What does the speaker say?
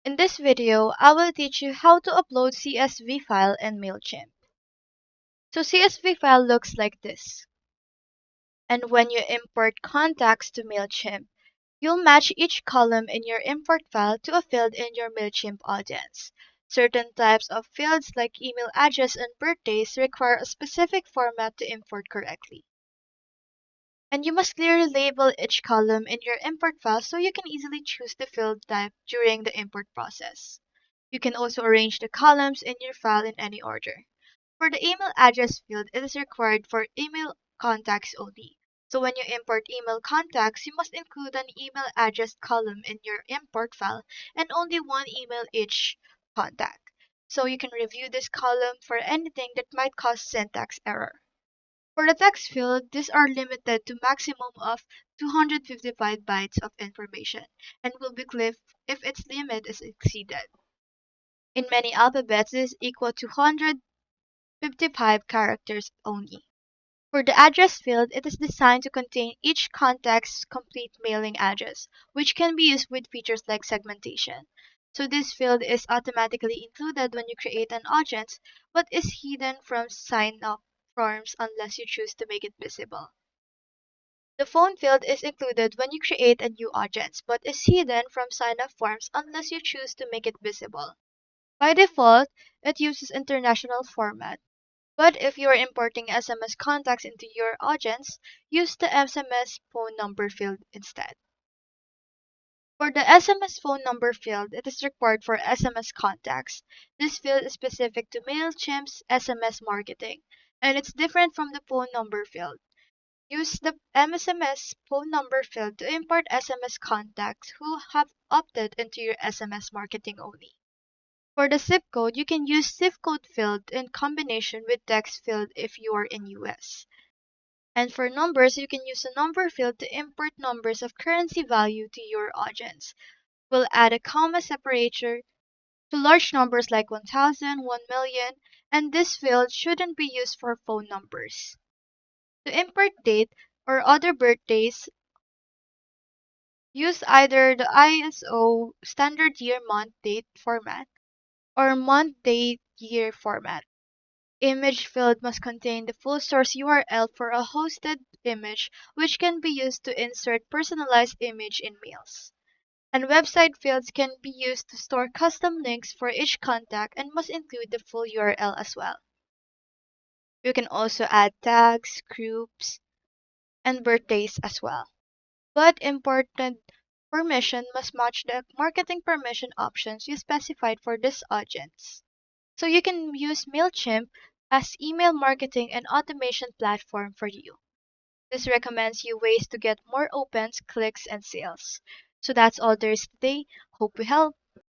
In this video, I will teach you how to upload CSV file in Mailchimp. So CSV file looks like this. And when you import contacts to Mailchimp, you'll match each column in your import file to a field in your Mailchimp audience. Certain types of fields like email address and birthdays require a specific format to import correctly. And you must clearly label each column in your import file so you can easily choose the field type during the import process. You can also arrange the columns in your file in any order. For the email address field, it is required for email contacts only. So when you import email contacts, you must include an email address column in your import file and only one email each contact. So you can review this column for anything that might cause syntax error. For the text field, these are limited to maximum of 255 bytes of information and will be clipped if its limit is exceeded. In many alphabets, this is equal to 155 characters only. For the address field, it is designed to contain each contact's complete mailing address, which can be used with features like segmentation. So this field is automatically included when you create an audience, but is hidden from sign-up forms unless you choose to make it visible. The phone field is included when you create a new audience, but is hidden from sign-up forms unless you choose to make it visible. By default, it uses international format. But if you are importing SMS contacts into your audience, use the SMS phone number field instead. For the SMS phone number field, it is required for SMS contacts. This field is specific to Mailchimp's SMS marketing, and it's different from the phone number field. Use the SMS phone number field to import SMS contacts who have opted into your SMS marketing only. For the zip code, you can use zip code field in combination with text field if you are in US. And for numbers, you can use a number field to import numbers of currency value to your audience. We'll add a comma separator to large numbers like 1000, 1,000,000, and this field shouldn't be used for phone numbers. To import date or other birthdays, use either the ISO standard year month date format or month date year format. Image field must contain the full source URL for a hosted image, which can be used to insert personalized image in mails. And website fields can be used to store custom links for each contact and must include the full URL as well. You can also add tags, groups, and birthdays as well. But important permission must match the marketing permission options you specified for this audience. So you can use Mailchimp as email marketing and automation platform for you. This recommends you ways to get more opens, clicks, and sales. So that's all there is today. Hope we help.